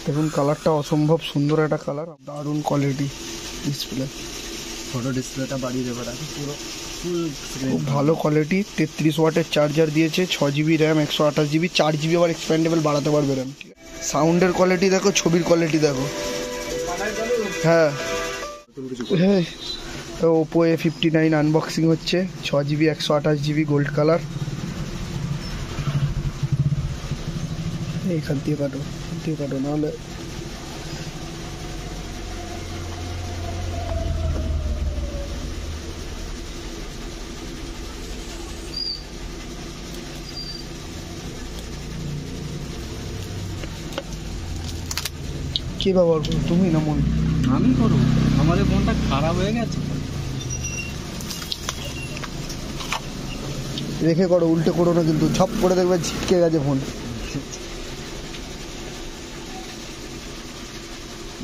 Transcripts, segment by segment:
দেখুন কালারটা অসম্ভব সুন্দর একটা কালার, দারুণ কোয়ালিটি ডিসপ্লে। ফটো ডিসপ্লেটা বাড়িয়ে দেবে, পুরো ফুল খুব ভালো কোয়ালিটি। 33 ওয়াটের চার্জার দিয়েছে, 6 জিবি র্যাম, 128 জিবি, 4 জিবি আবার এক্সপ্যান্ডেবল বাড়াতে পারবে র্যাম। সাউন্ডের কোয়ালিটি দেখো, ছবির কোয়ালিটি দেখো। হ্যাঁ হ্যাঁ, ওপো A59 আনবক্সিং হচ্ছে, 6 জিবি 128 জিবি গোল্ড কালার। এইখান দিয়ে কাটো নাহলে কে ব্যবহার করো, তুমি না মন? আমি করবো, আমাদের ফোনটা খারাপ হয়ে গেছে। রেখে করো, উল্টে করো না কিন্তু, ঝপ করে দেখবে ছিটকে গেছে ফোন।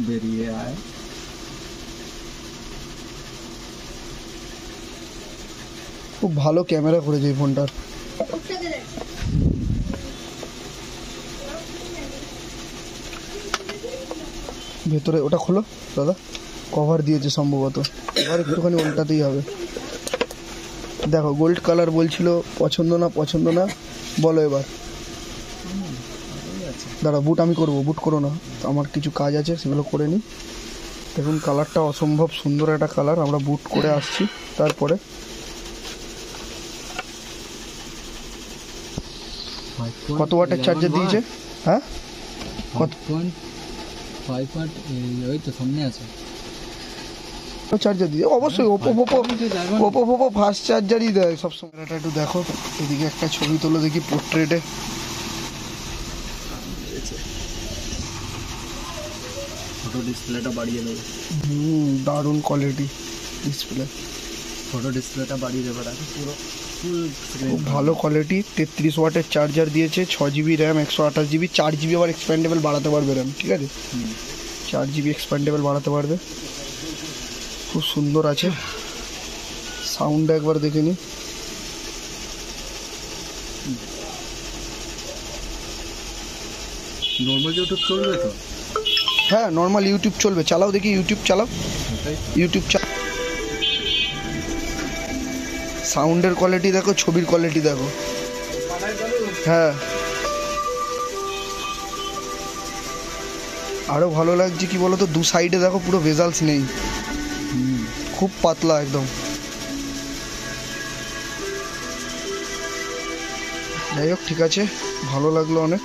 বেরিয়ে আয়। খুব ভালো ক্যামেরা করেছে এই ফোনটার। ভেতরে ওটা খোলো দাদা, কভার দিয়েছে সম্ভবত, এবার একটুখানি উল্টাতেই হবে। দেখো গোল্ড কালার বলছিল, পছন্দ না বলো এবার। দাঁড়া, বুট আমি করবো, বুট করো না, আমার কিছু কাজ আছে সেগুলো করে নিই। দেখুন কালারটা অসম্ভব সুন্দর একটা কালার, আমরা বুট করে আসছি। তারপরে কত ওয়াটের চার্জার দিয়েছে? হ্যাঁ, কত 5 ওয়াট, ওই তো সামনে আছে চার্জার দিয়ে? অবশ্যই ওপো ফাস্ট চার্জারই দেয় সবসময়। এটা একটু দেখো, এদিকে একটা ছবি তোলো দেখি পোর্ট্রেটে। ফটো ডিসপ্লেটা বাড়িয়ে দেবে। দারুণ কোয়ালিটি ডিসপ্লে। ফটো ডিসপ্লেটা বাড়িয়ে দেবে, পুরো ফুল খুব ভালো কোয়ালিটি। 33 ওয়াটের চার্জার দিয়েছে, 6 জিবি র্যাম, 128 জিবি, 4 জিবি আবার এক্সপ্যান্ডেবল বাড়াতে পারবে র্যাম, ঠিক আছে? 4 জিবি এক্সপ্যান্ডেবল বাড়াতে পারবে। খুব সুন্দর আছে। সাউন্ডটা একবার দেখে নি। নর্মাল ইউটিউব চলবে তো? হ্যাঁ নর্মাল ইউটিউব চলবে, চালাও দেখি, ইউটিউব চালাও, ইউটিউব সাউন্ডের কোয়ালিটি দেখো, ছবির কোয়ালিটি দেখো। হ্যাঁ, আরো ভালো লাগছে কি বলতো, দু সাইডে দেখো পুরো ভেজালস নেই, খুব পাতলা একদম। যাই হোক, ঠিক আছে, ভালো লাগলো অনেক।